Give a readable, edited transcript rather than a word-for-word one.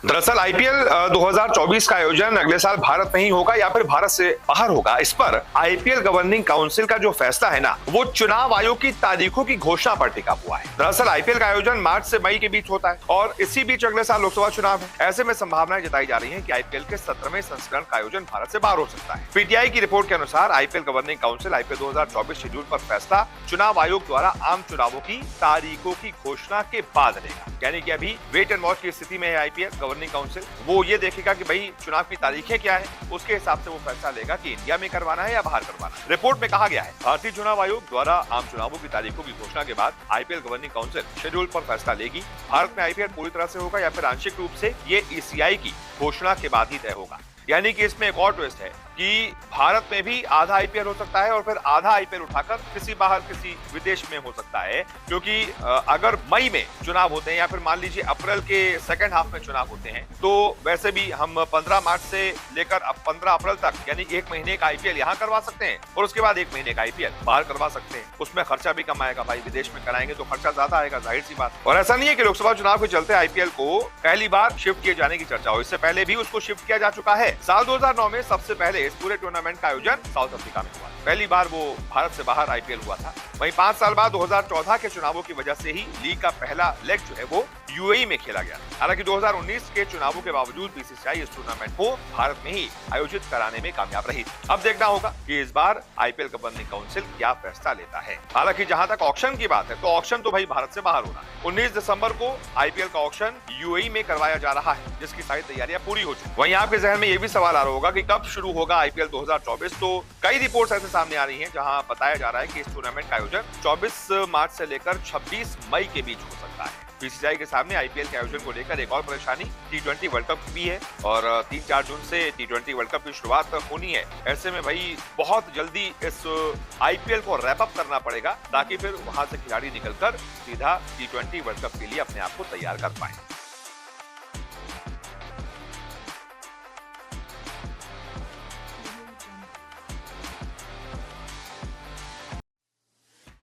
दरअसल आईपीएल 2024 का आयोजन अगले साल भारत में ही होगा या फिर भारत से बाहर होगा, इस पर आईपीएल गवर्निंग काउंसिल का जो फैसला है ना, वो चुनाव आयोग की तारीखों की घोषणा पर टिका हुआ है। दरअसल आईपीएल का आयोजन मार्च से मई के बीच होता है और इसी बीच अगले साल लोकसभा चुनाव है। ऐसे में संभावनाएं जताई जा रही है कि आईपीएल के 17वें संस्करण का आयोजन भारत से बाहर हो सकता है। पीटीआई की रिपोर्ट के अनुसार IPL governing council IPL 2024 schedule पर फैसला चुनाव आयोग द्वारा आम चुनावों की तारीखों की घोषणा के बाद लेगा। यानी कि अभी वेट एंड वॉच की स्थिति में है आईपीएल गवर्निंग काउंसिल। वो ये देखेगा कि भाई चुनाव की तारीखें क्या है, उसके हिसाब से वो फैसला लेगा कि इंडिया में करवाना है या बाहर करवाना है। रिपोर्ट में कहा गया है, भारतीय चुनाव आयोग द्वारा आम चुनावों की तारीखों की घोषणा के बाद आईपीएल गवर्निंग काउंसिल शेड्यूल पर फैसला लेगी। भारत में आईपीएल पूरी तरह से होगा या फिर आंशिक रूप से, ये ईसीआई की घोषणा के बाद ही तय होगा। यानी कि इसमें एक और ट्विस्ट है कि भारत में भी आधा आईपीएल हो सकता है और फिर आधा आईपीएल उठाकर किसी बाहर किसी विदेश में हो सकता है, क्योंकि अगर मई में चुनाव होते हैं या फिर मान लीजिए अप्रैल के सेकंड हाफ में चुनाव होते हैं, तो वैसे भी हम 15 मार्च से लेकर 15 अप्रैल तक यानी 1 महीने का आईपीएल यहाँ करवा सकते हैं और उसके बाद 1 महीने का आईपीएल बाहर करवा सकते हैं। उसमें खर्चा भी कम आएगा भाई, विदेश में कराएंगे तो खर्चा ज्यादा आएगा, जाहिर सी बात। और ऐसा नहीं है कि लोकसभा चुनाव के चलते आईपीएल को पहली बार शिफ्ट किए जाने की चर्चा हो, इससे पहले भी उसको शिफ्ट किया जा चुका है। साल 2009 में सबसे पहले इस पूरे टूर्नामेंट का आयोजन साउथ अफ्रीका में हुआ। पहली बार वो भारत से बाहर आईपीएल हुआ था। वहीं 5 साल बाद 2014 के चुनावों की वजह से ही लीग का पहला लेग जो है वो यूएई में खेला गया। हालांकि 2019 के चुनावों के बावजूद बीसीसीआई इस टूर्नामेंट को भारत में ही आयोजित कराने में कामयाब रही। अब देखना होगा कि इस बार आईपीएल गवर्निंग काउंसिल क्या फैसला लेता है। हालांकि जहां तक ऑक्शन की बात है, तो ऑक्शन तो भाई भारत से बाहर होना है। 19 दिसंबर को आईपीएल का ऑक्शन यूएई में करवाया जा रहा है, जिसकी सारी तैयारियां पूरी हो चुकी। वहीं आपके जहन में ये भी सवाल आ रहा होगा कि कब शुरू होगा आईपीएल 2024। तो कई रिपोर्ट्स ऐसे सामने आ रही हैं जहां बताया जा रहा है कि इस टूर्नामेंट का आयोजन 24 मार्च से लेकर 26 मई के बीच हो सकता है। बीसीसीआई के सामने आईपीएल के आयोजन को लेकर एक और परेशानी टी20 वर्ल्ड कप की भी है और 3-4 जून से टी20 वर्ल्ड कप की शुरुआत होनी है। ऐसे में भाई बहुत जल्दी इस आईपीएल को रैप अप करना पड़ेगा ताकि फिर वहां से खिलाड़ी निकलकर सीधा टी20 वर्ल्ड कप के लिए अपने आप को तैयार कर पाए।